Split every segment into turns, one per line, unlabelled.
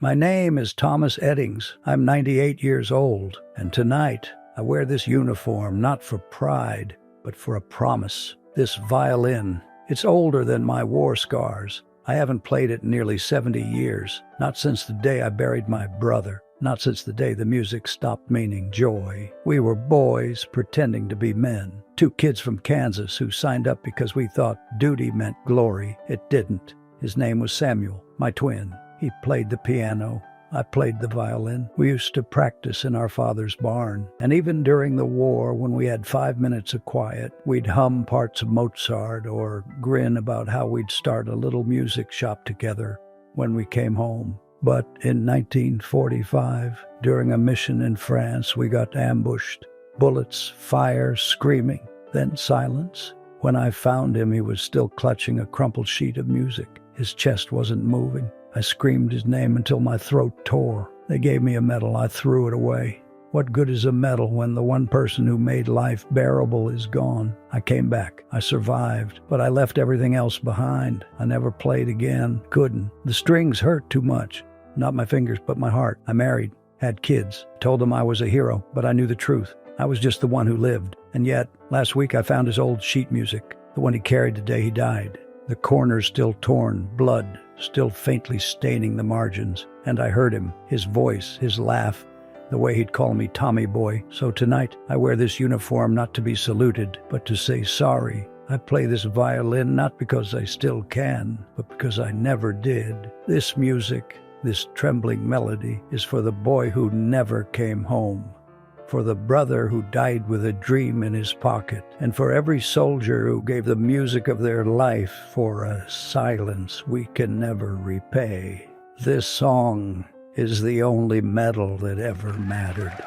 My name is Thomas Eddings. I'm 98 years old, and tonight I wear this uniform not for pride, but for a promise. This violin, it's older than my war scars. I haven't played it in nearly 70 years, not since the day I buried my brother, not since the day the music stopped meaning joy. We were boys pretending to be men. Two kids from Kansas who signed up because we thought duty meant glory. It didn't. His name was Samuel, my twin. He played the piano. I played the violin. We used to practice in our father's barn. And even during the war, when we had 5 minutes of quiet, we'd hum parts of Mozart or grin about how we'd start a little music shop together when we came home. But in 1945, during a mission in France, we got ambushed. Bullets, fire, screaming, then silence. When I found him, he was still clutching a crumpled sheet of music. His chest wasn't moving. I screamed his name until my throat tore. They gave me a medal. I threw it away. What good is a medal when the one person who made life bearable is gone? I came back. I survived, but I left everything else behind. I never played again. Couldn't. The strings hurt too much. Not my fingers, but my heart. I married, had kids, told them I was a hero, but I knew the truth. I was just the one who lived. And yet, last week I found his old sheet music, the one he carried the day he died. The corners still torn, blood still faintly staining the margins. And I heard him, his voice, his laugh, the way he'd call me Tommy Boy. So tonight, I wear this uniform not to be saluted, but to say sorry. I play this violin not because I still can, but because I never did. This music, this trembling melody, is for the boy who never came home, for the brother who died with a dream in his pocket, and for every soldier who gave the music of their life for a silence we can never repay. This song is the only medal that ever mattered.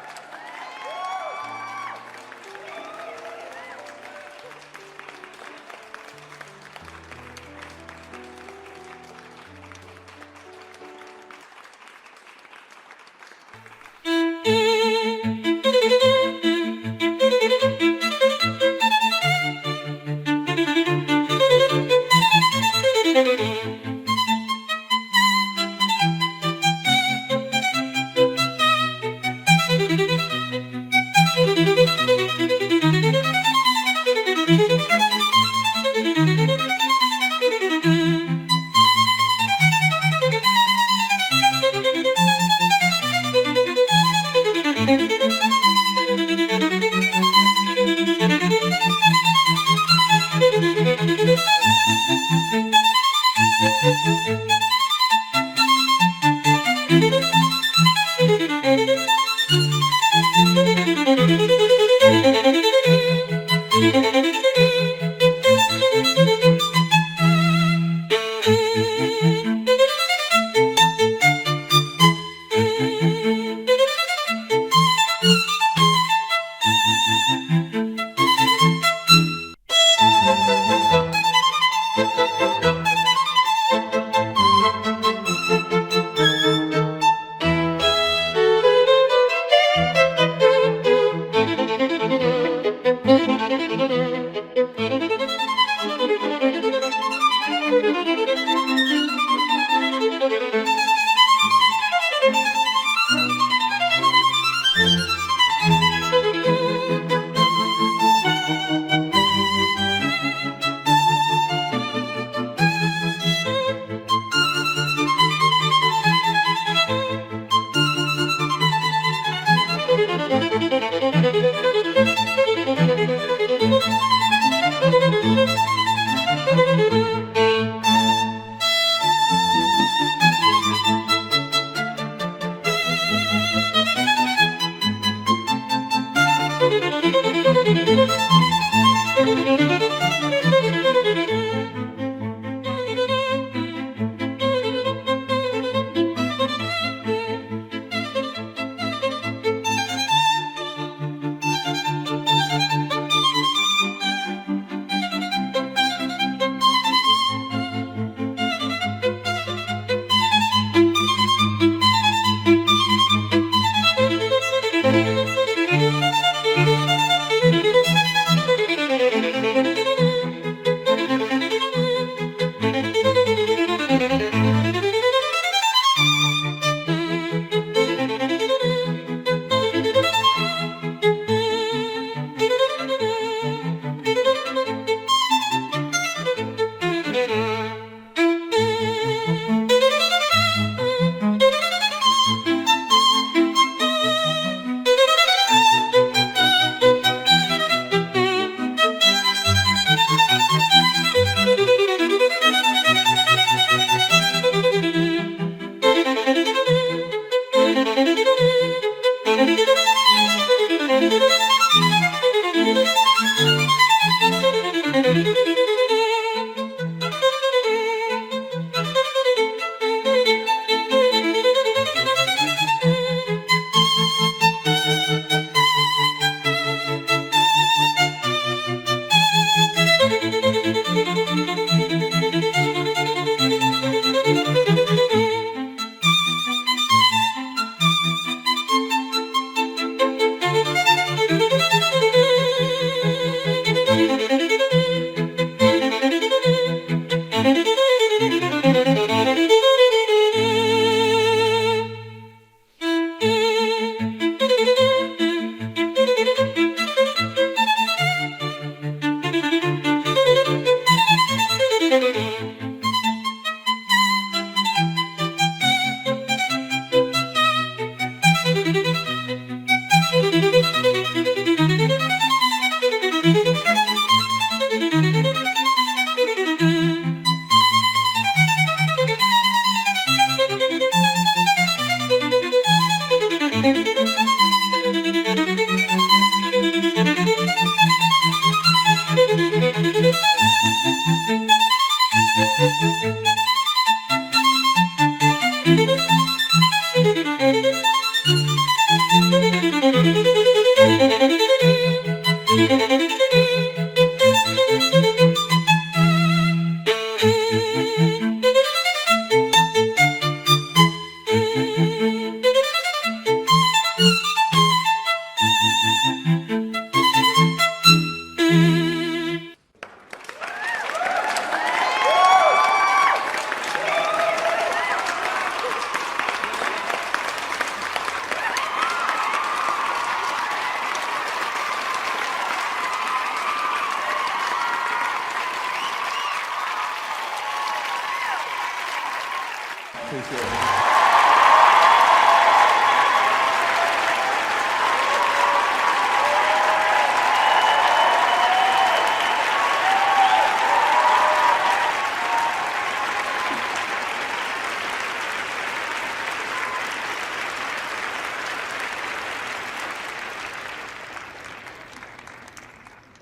Appreciate it.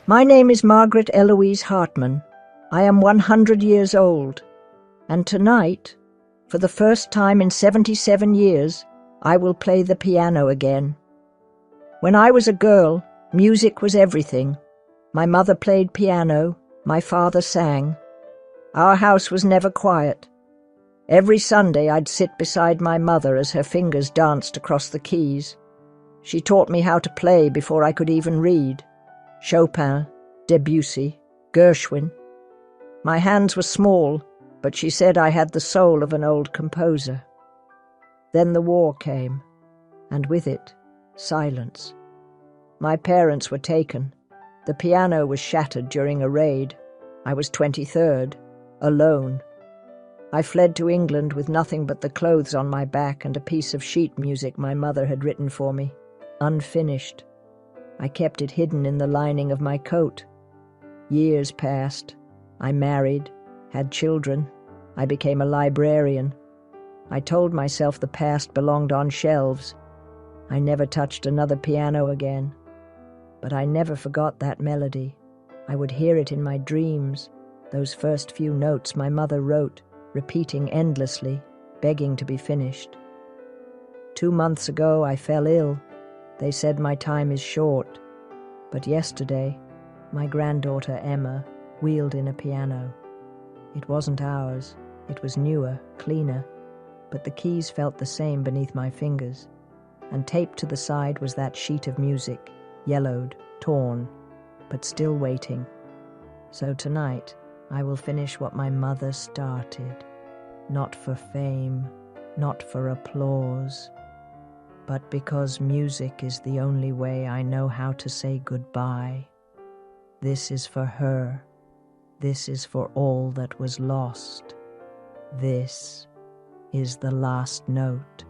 My name is Margaret Eloise Hartman. I am 100 years old, and tonight, for the first time in 77 years, I will play the piano again. When I was a girl, music was everything. My mother played piano, my father sang. Our house was never quiet. Every Sunday I'd sit beside my mother as her fingers danced across the keys. She taught me how to play before I could even read. Chopin, Debussy, Gershwin. My hands were small, but she said I had the soul of an old composer. Then the war came, and with it, silence. My parents were taken. The piano was shattered during a raid. I was 23rd, alone. I fled to England with nothing but the clothes on my back and a piece of sheet music my mother had written for me, unfinished. I kept it hidden in the lining of my coat. Years passed. I married, had children. I became a librarian. I told myself the past belonged on shelves. I never touched another piano again. But I never forgot that melody. I would hear it in my dreams, those first few notes my mother wrote, repeating endlessly, begging to be finished. 2 months ago I fell ill. They said my time is short. But yesterday, my granddaughter Emma wheeled in a piano. It wasn't ours. It was newer, cleaner, but the keys felt the same beneath my fingers, and taped to the side was that sheet of music, yellowed, torn, but still waiting. So tonight, I will finish what my mother started, not for fame, not for applause, but because music is the only way I know how to say goodbye. This is for her. This is for all that was lost. This is the last note.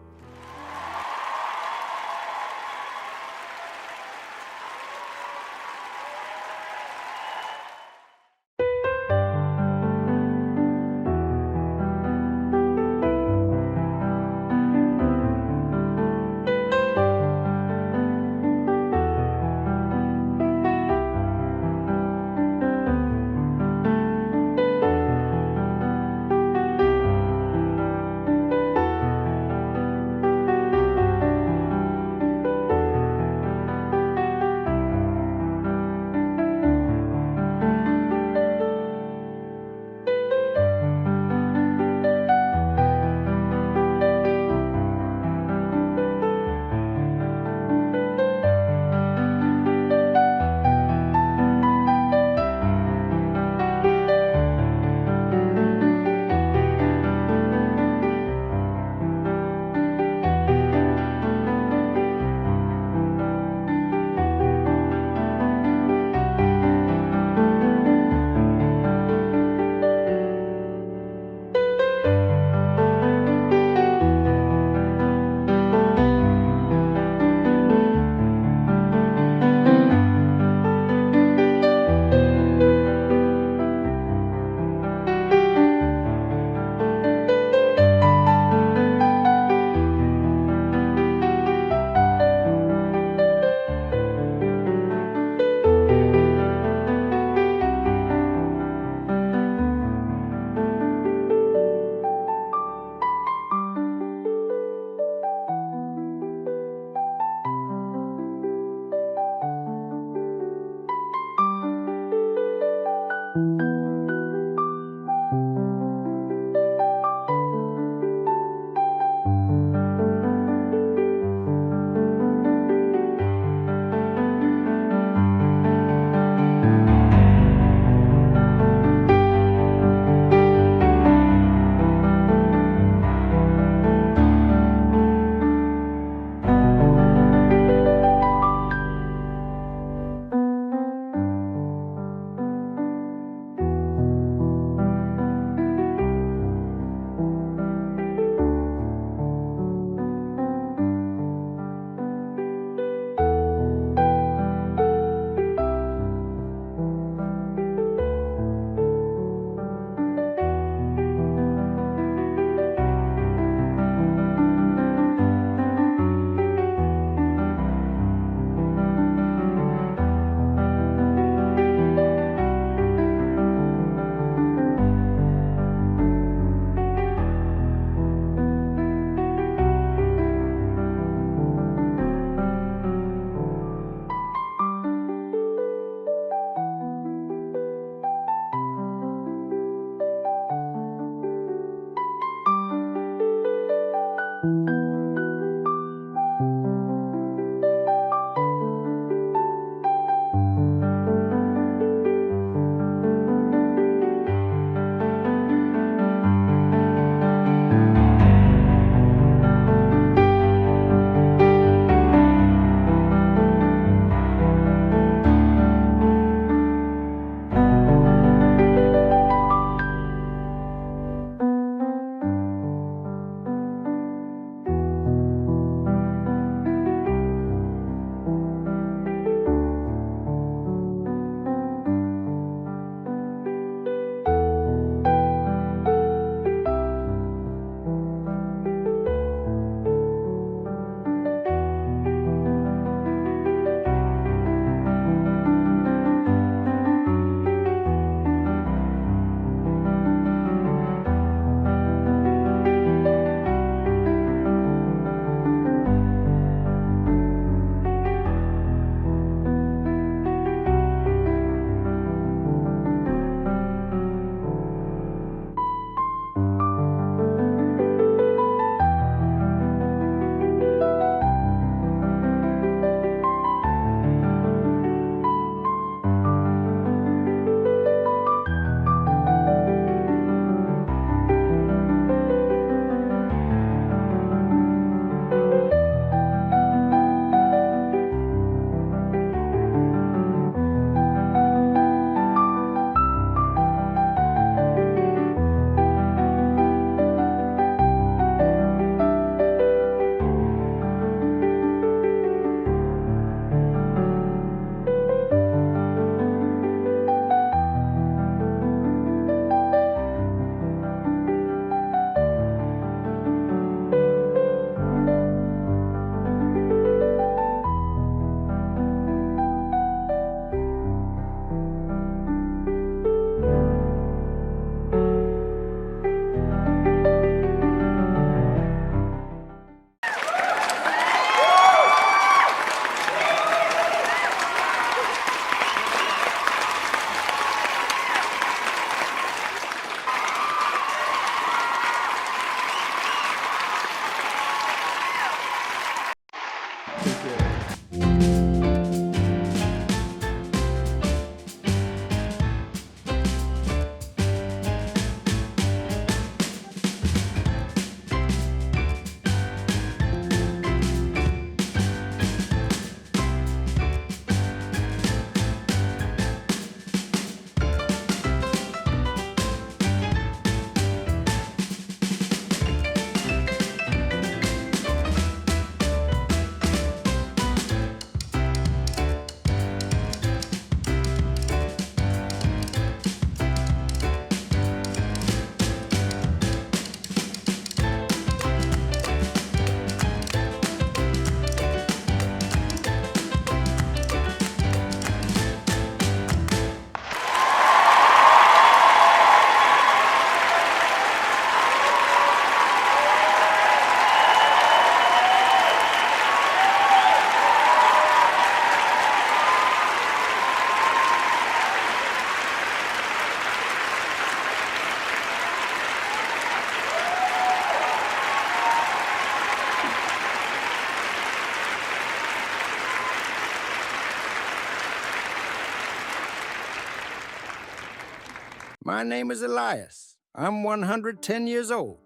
My name is Elias. I'm 110 years old,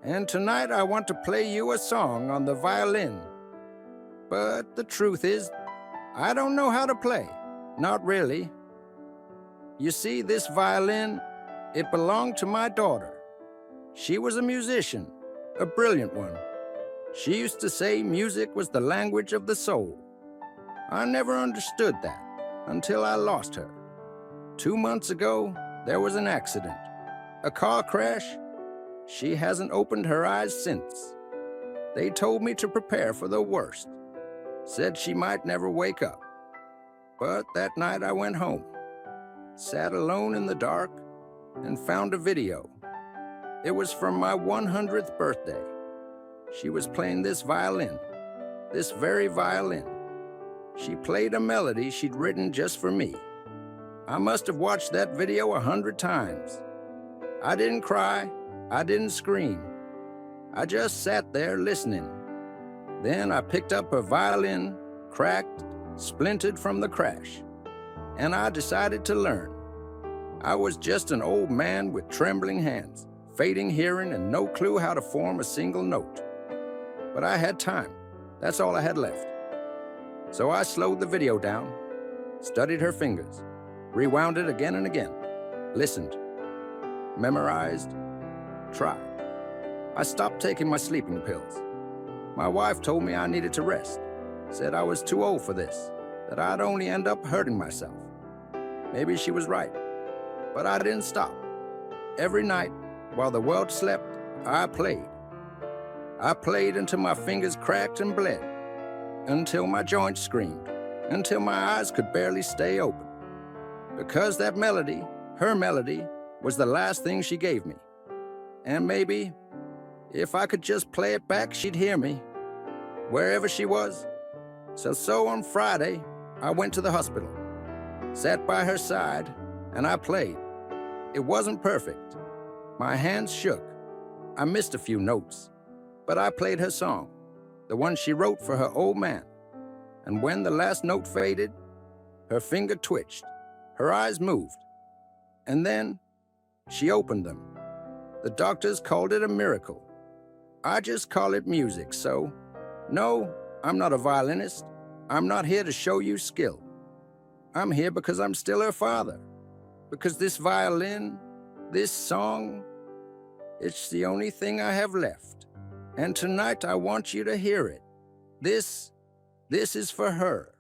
and tonight I want to play you a song on the violin. But the truth is, I don't know how to play. Not really. You see, this violin, it belonged to my daughter. She was a musician, a brilliant one. She used to say music was the language of the soul. I never understood that until I lost her. 2 months ago, there was an accident, a car crash. She hasn't opened her eyes since. They told me to prepare for the worst, said she might never wake up. But that night I went home, sat alone in the dark, and found a video. It was from my 100th birthday. She was playing this violin, this very violin. She played a melody she'd written just for me. I must have watched that video 100 times. I didn't cry, I didn't scream. I just sat there listening. Then I picked up her violin, cracked, splintered from the crash, and I decided to learn. I was just an old man with trembling hands, fading hearing, and no clue how to form a single note. But I had time. That's all I had left. So I slowed the video down, studied her fingers, rewound it again and again, listened, memorized, tried. I stopped taking my sleeping pills. My wife told me I needed to rest, said I was too old for this, that I'd only end up hurting myself. Maybe she was right, but I didn't stop. Every night, while the world slept, I played. I played until my fingers cracked and bled, until my joints screamed, until my eyes could barely stay open. Because that melody, her melody, was the last thing she gave me. And maybe, if I could just play it back, she'd hear me, wherever she was. So on Friday, I went to the hospital, sat by her side, and I played. It wasn't perfect. My hands shook. I missed a few notes, but I played her song, the one she wrote for her old man. And when the last note faded, her finger twitched, her eyes moved, and then she opened them. The doctors called it a miracle. I just call it music, so no, I'm not a violinist. I'm not here to show you skill. I'm here because I'm still her father. Because this violin, this song, it's the only thing I have left. And tonight I want you to hear it. This is for her.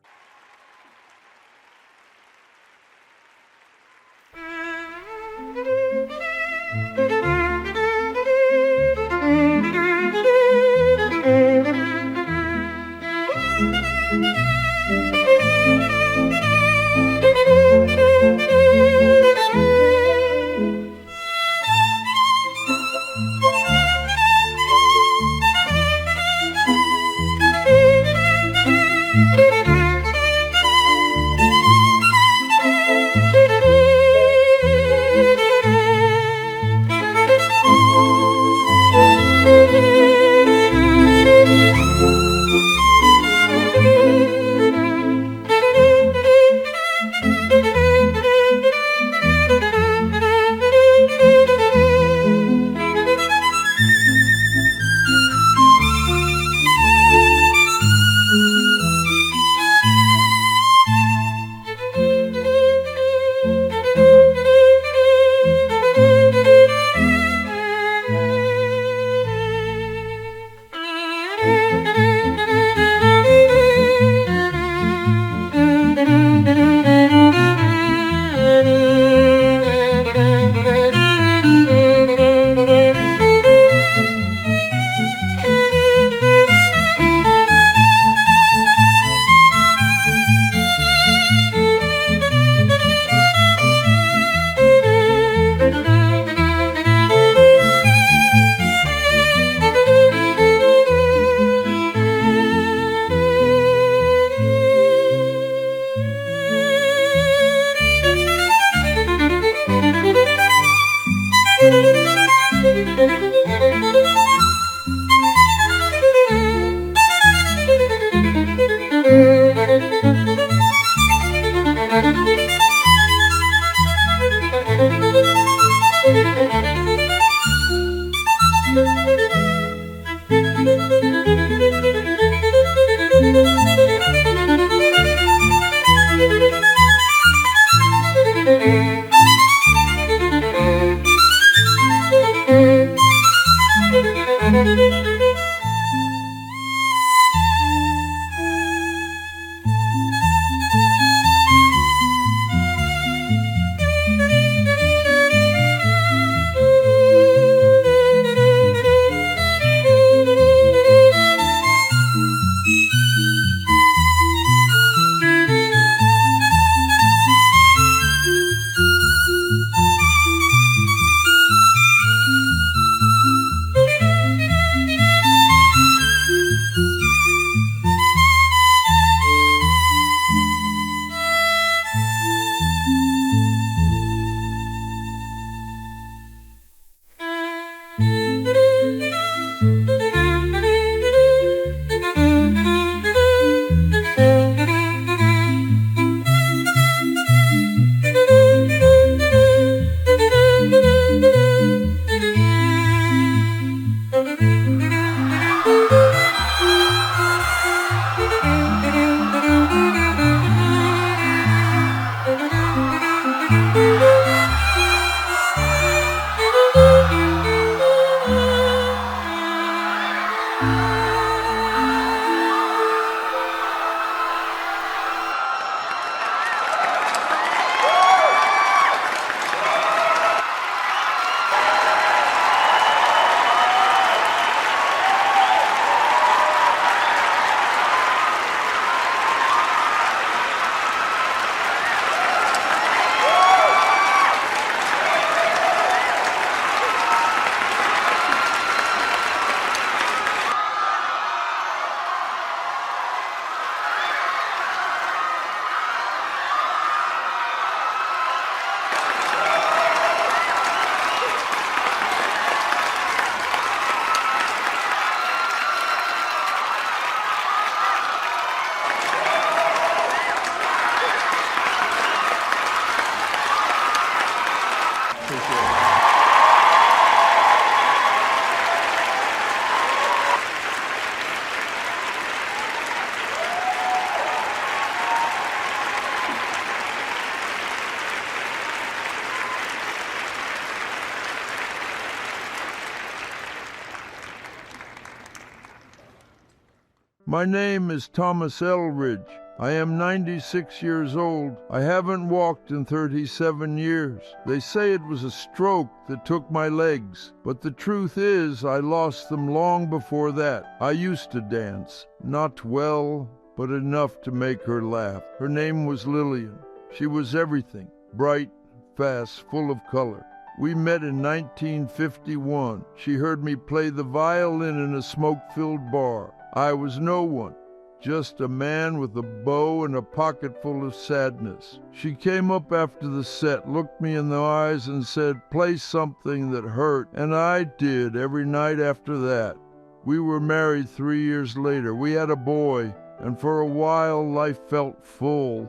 My name is Thomas Eldridge. I am 96 years old. I haven't walked in 37 years. They say it was a stroke that took my legs, but the truth is I lost them long before that. I used to dance, not well, but enough to make her laugh. Her name was Lillian. She was everything, bright, fast, full of color. We met in 1951. She heard me play the violin in a smoke-filled bar. I was no one, just a man with a bow and a pocket full of sadness. She came up after the set, looked me in the eyes and said, "Play something that hurt," and I did every night after that. We were married 3 years later. We had a boy, and for a while life felt full,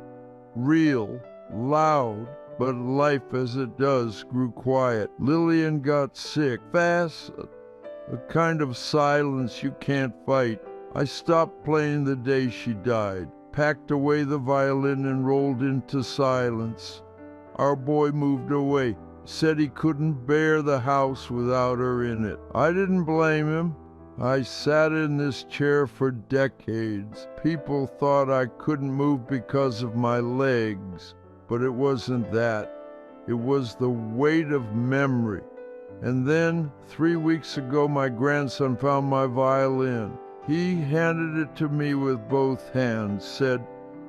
real, loud, but life as it does grew quiet. Lillian got sick, fast, a kind of silence you can't fight. I stopped playing the day she died, packed away the violin and rolled into silence. Our boy moved away, said he couldn't bear the house without her in it. I didn't blame him. I sat in this chair for decades. People thought I couldn't move because of my legs, but it wasn't that. It was the weight of memory. And then, 3 weeks ago, my grandson found my violin. He handed it to me with both hands, said,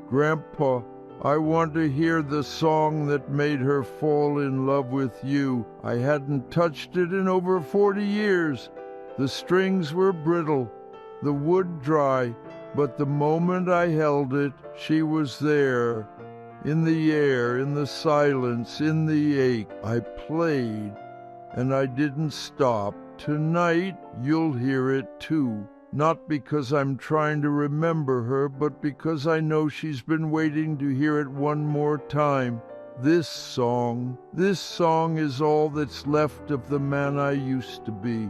"Grandpa, I want to hear the song that made her fall in love with you. I hadn't touched it in over 40 years. The strings were brittle, the wood dry, but the moment I held it, she was there. In the air, in the silence, in the ache. I played, and I didn't stop. Tonight, you'll hear it too. Not because I'm trying to remember her, but because I know she's been waiting to hear it one more time. This song is all that's left of the man I used to be."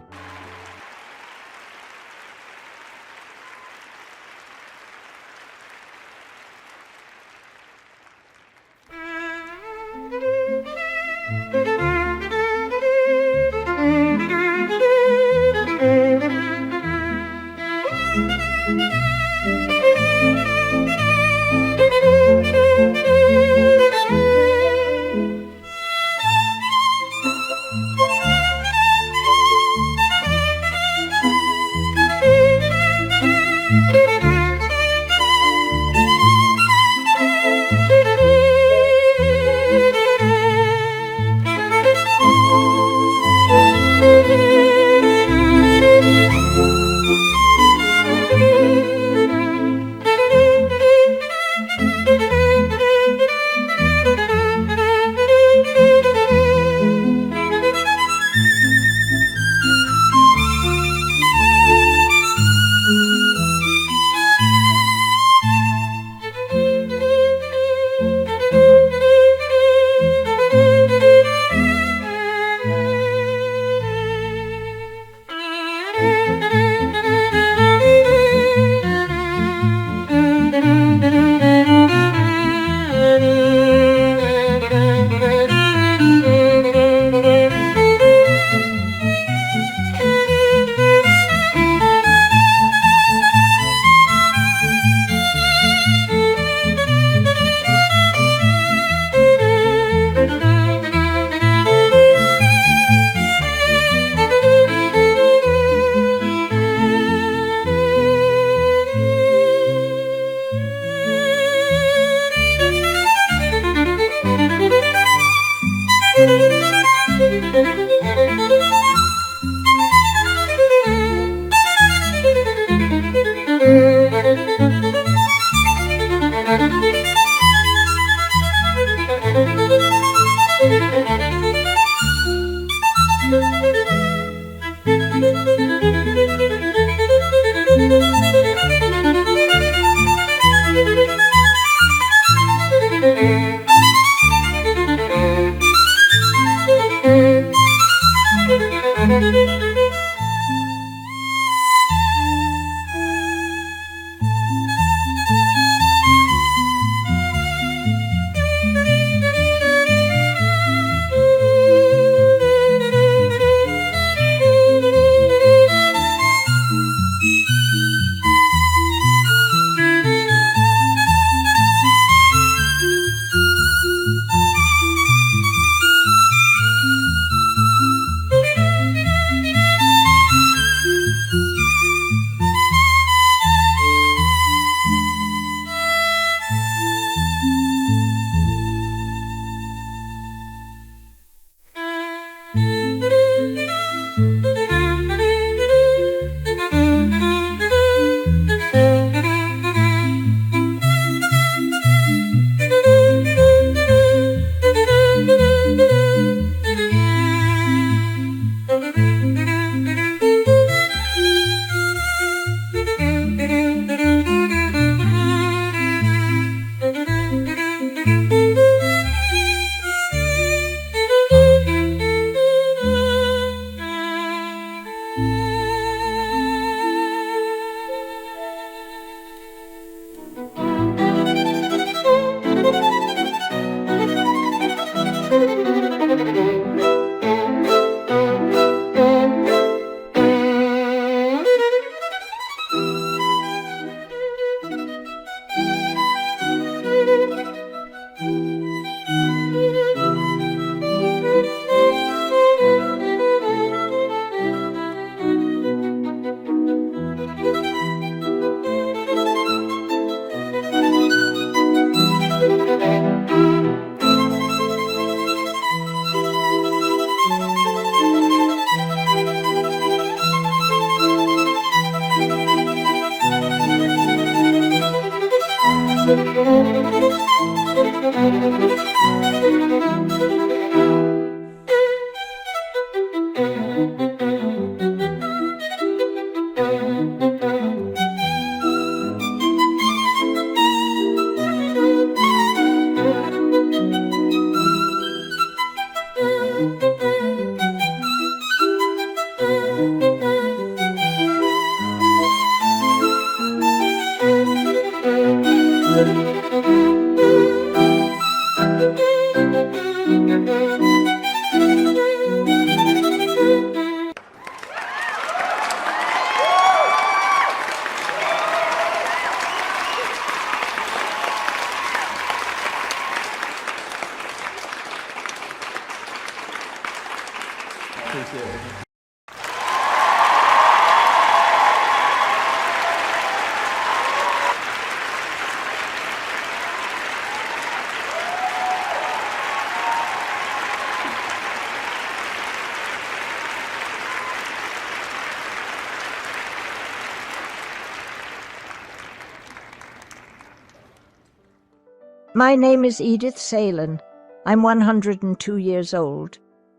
My name is Edith Salen. I'm 102 years old.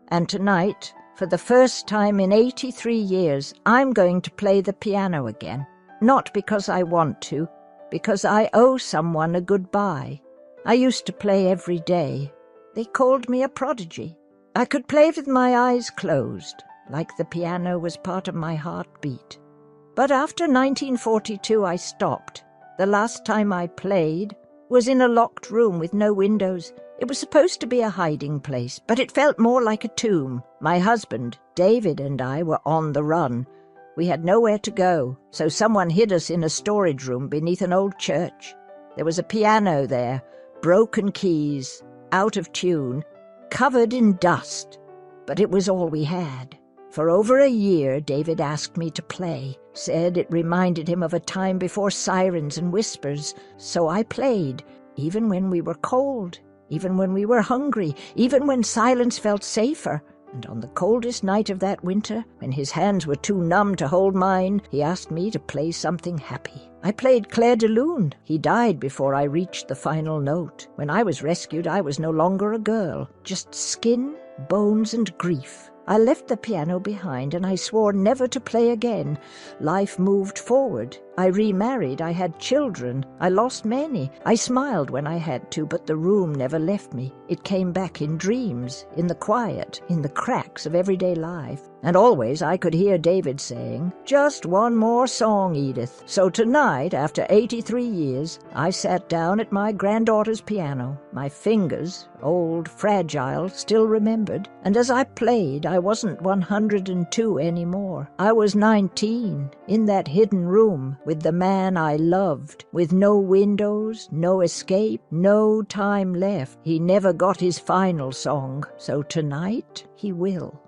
And tonight, for the first time in 83 years, I'm going to play the piano again. Not because I want to, because I owe someone a goodbye. I used to play every day. They called me a prodigy. I could play with my eyes closed, like the piano was part of my heartbeat. But after 1942 I stopped. The last time I played was in a locked room with no windows. It was supposed to be a hiding place, but it felt more like a tomb. My husband, David, and I were on the run. We had nowhere to go, so someone hid us in a storage room beneath an old church. There was a piano there, broken keys, out of tune, covered in dust. But it was all we had. For over a year, David asked me to play, said it reminded him of a time before sirens and whispers. So I played, even when we were cold, even when we were hungry, even when silence felt safer. And on the coldest night of that winter, when his hands were too numb to hold mine, he asked me to play something happy. I played Clair de Lune. He died before I reached the final note. When I was rescued, I was no longer a girl, just skin, bones, and grief. I left the piano behind and I swore never to play again. Life moved forward. I remarried. I had children. I lost many. I smiled when I had to, but the room never left me. It came back in dreams, in the quiet, in the cracks of everyday life. And always I could hear David saying, "Just one more song, Edith." So tonight, after 83 years, I sat down at my granddaughter's piano. My fingers, old, fragile, still remembered. And as I played, I wasn't 102 anymore. I was 19, in that hidden room, with the man I loved, with no windows, no escape, no time left. He never got his final song, so tonight he will.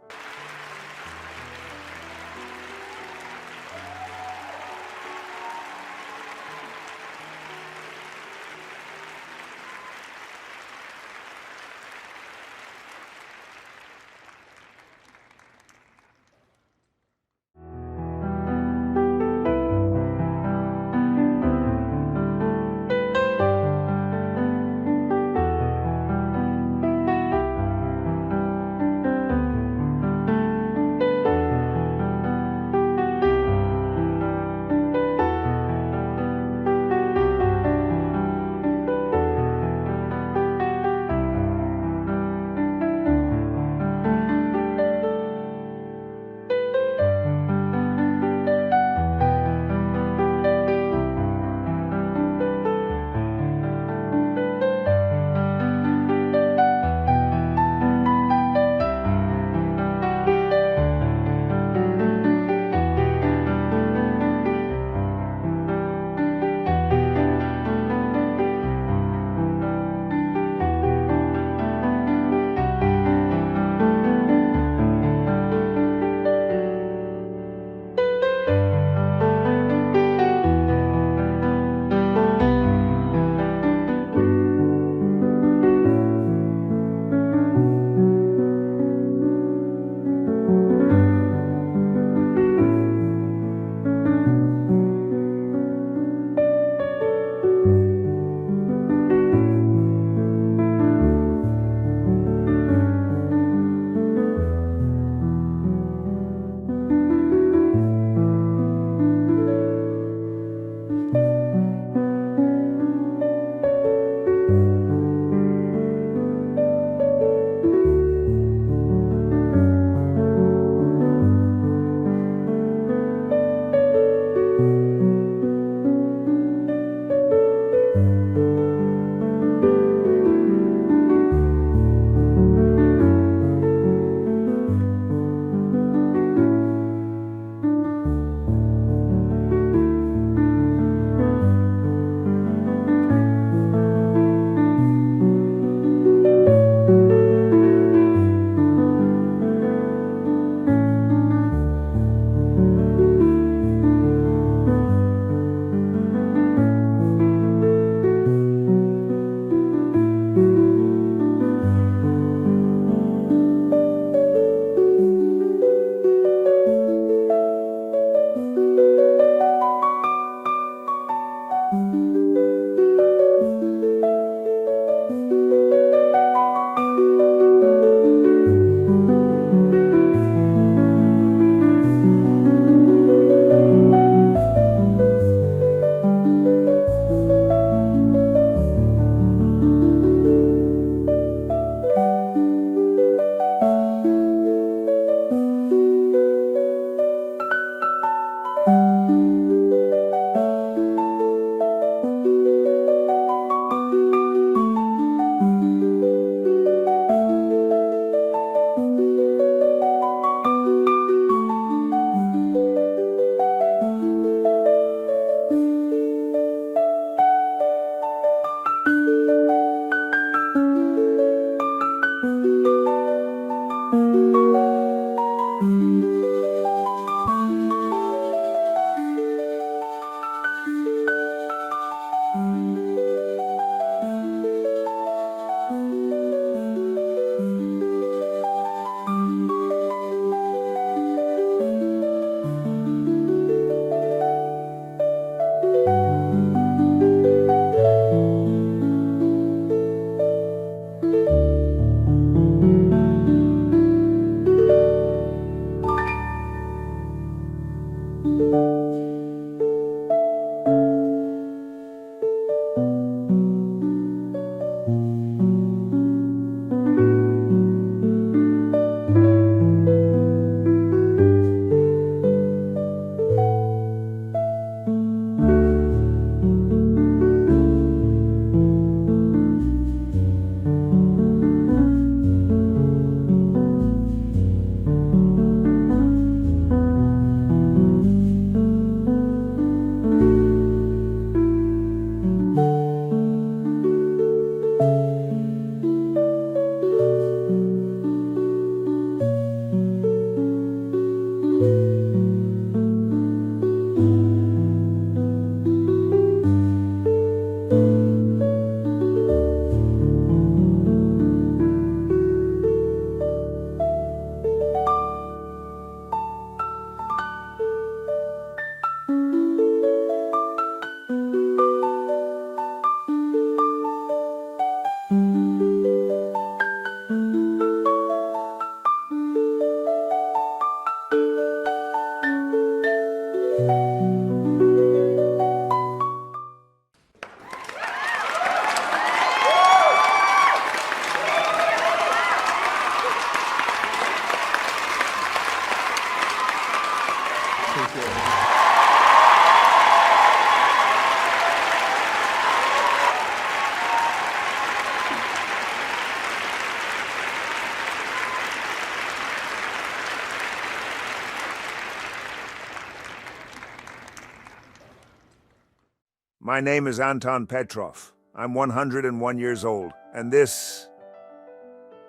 My name is Anton Petrov. I'm 101 years old, and this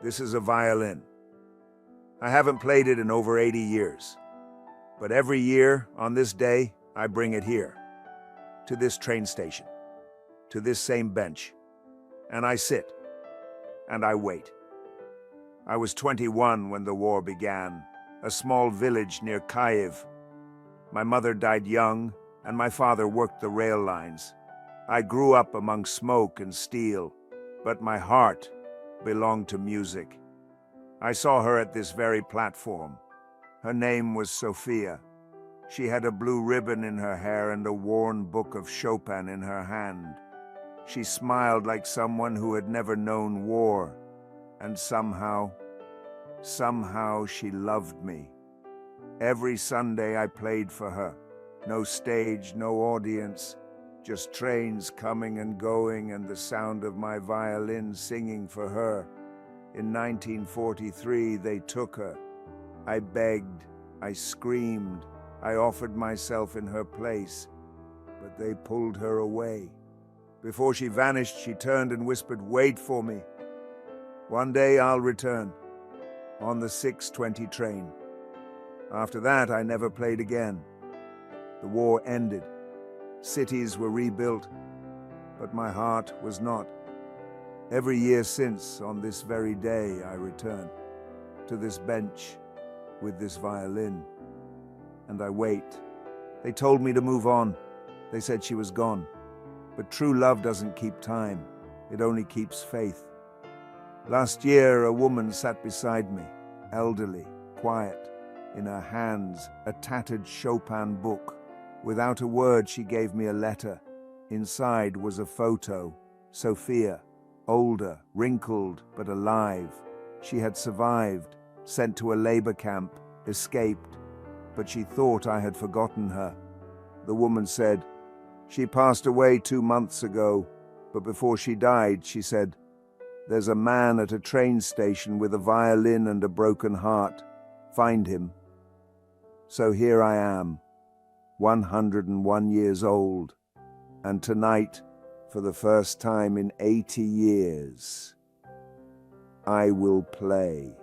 is a violin. I haven't played it in over 80 years, but every year on this day, I bring it here, to this train station, to this same bench, and I sit, and I wait. I was 21 when the war began, a small village near Kyiv. My mother died young, and my father worked the rail lines. I grew up among smoke and steel, but my heart belonged to music. I saw her at this very platform. Her name was Sophia. She had a blue ribbon in her hair and a worn book of Chopin in her hand. She smiled like someone who had never known war, and somehow she loved me. Every Sunday I played for her. No stage, no audience, just trains coming and going and the sound of my violin singing for her. In 1943, they took her. I begged, I screamed, I offered myself in her place, but they pulled her away. Before she vanished, she turned and whispered, "Wait for me. One day I'll return," on the 6:20 train. After that, I never played again. The war ended. Cities were rebuilt, but my heart was not. Every year since, on this very day, I return to this bench with this violin, and I wait. They told me to move on. They said she was gone. But true love doesn't keep time. It only keeps faith. Last year, a woman sat beside me, elderly, quiet, in her hands a tattered Chopin book. Without a word, she gave me a letter. Inside was a photo. Sophia, older, wrinkled, but alive. She had survived, sent to a labor camp, escaped, but she thought I had forgotten her. The woman said, "She passed away 2 months ago, but before she died, she said, 'There's a man at a train station with a violin and a broken heart. Find him.' So here I am, 101 years old, and tonight, for the first time in 80 years, I will play."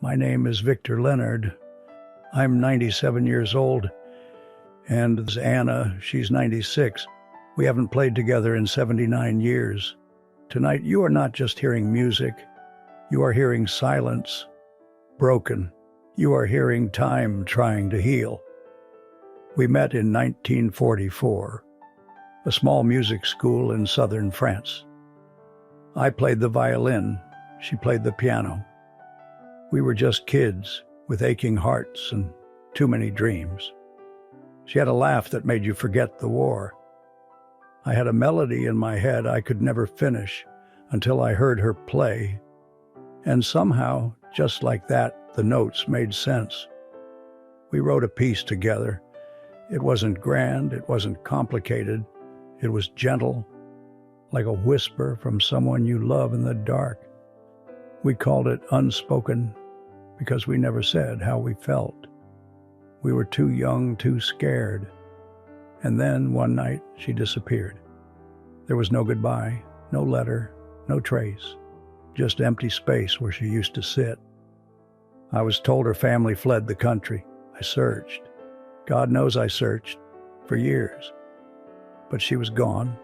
My name is Victor Leonard. I'm 97 years old, and this is Anna, she's 96. We haven't played together in 79 years. Tonight, you are not just hearing music, you are hearing silence, broken. You are hearing time trying to heal. We met in 1944, a small music school in southern France. I played the violin, she played the piano. We were just kids with aching hearts and too many dreams. She had a laugh that made you forget the war. I had a melody in my head I could never finish until I heard her play. And somehow, just like that, the notes made sense. We wrote a piece together. It wasn't grand, it wasn't complicated. It was gentle, like a whisper from someone you love in the dark. We called it Unspoken because we never said how we felt. We were too young, too scared. And then, one night, she disappeared. There was no goodbye, no letter, no trace, just empty space where she used to sit. I was told her family fled the country. I searched. God knows I searched for years. But she was gone.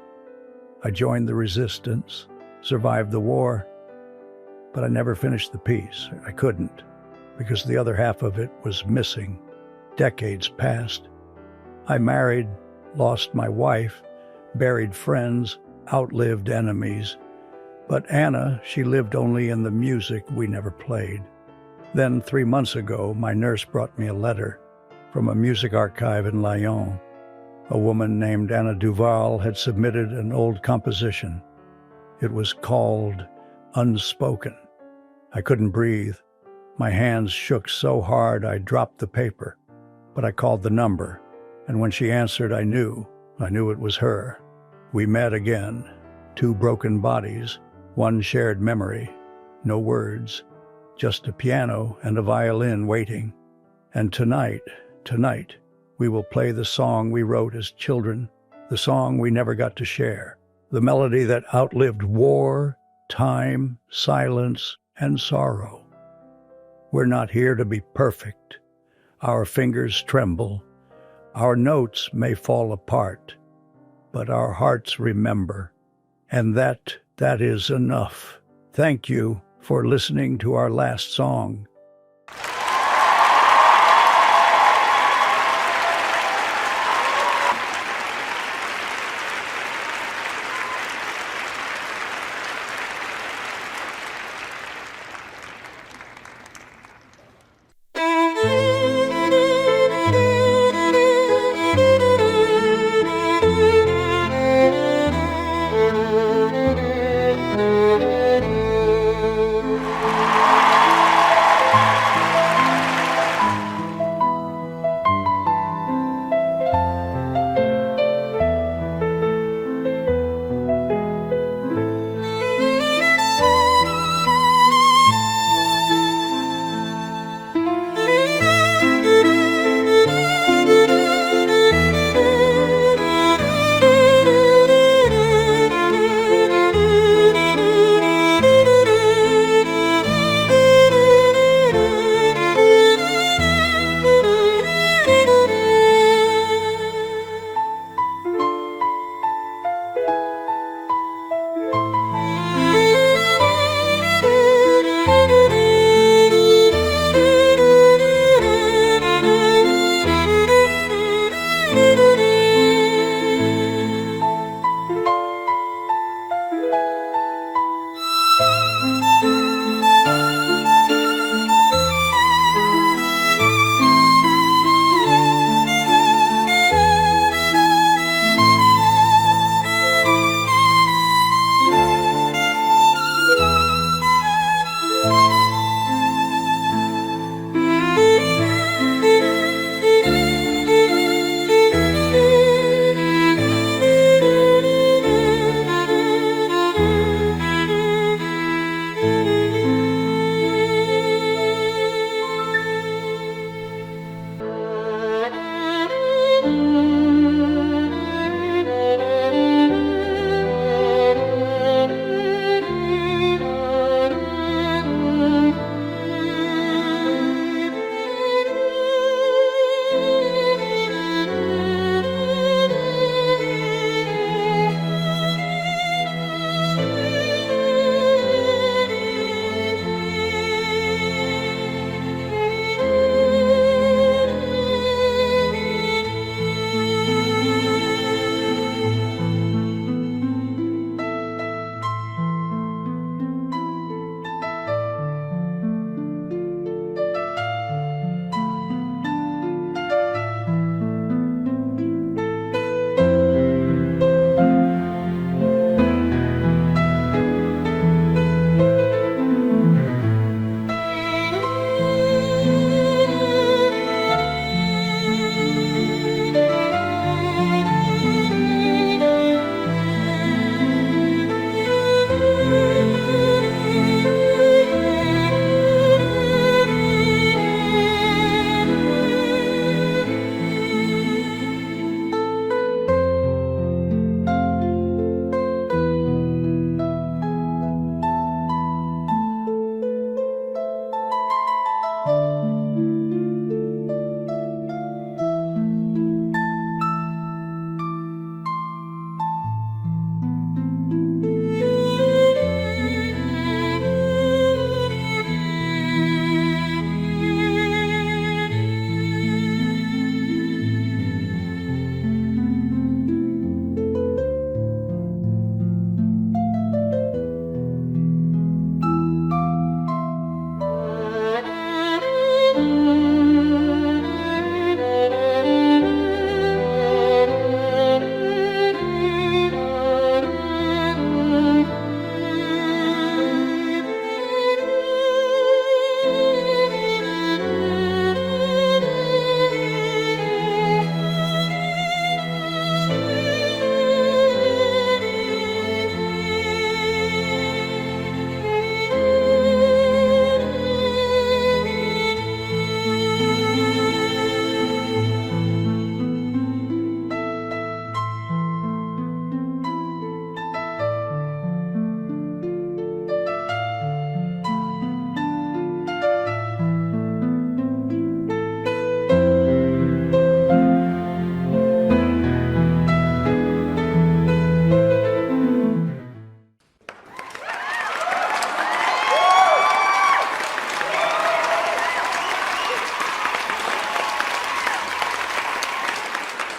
I joined the resistance, survived the war, but I never finished the piece. I couldn't, because the other half of it was missing. Decades passed. I married, lost my wife, buried friends, outlived enemies. But Anna, she lived only in the music we never played. Then 3 months ago, my nurse brought me a letter from a music archive in Lyon. A woman named Anna Duval had submitted an old composition. It was called Unspoken. I couldn't breathe. My hands shook so hard I dropped the paper. But I called the number, and when she answered, I knew it was her. We met again, two broken bodies, one shared memory, no words, just a piano and a violin waiting. And tonight, we will play the song we wrote as children, the song we never got to share, the melody that outlived war, time, silence, and sorrow. We're not here to be perfect. Our fingers tremble. Our notes may fall apart, but our hearts remember. And that is enough. Thank you for listening to our last song.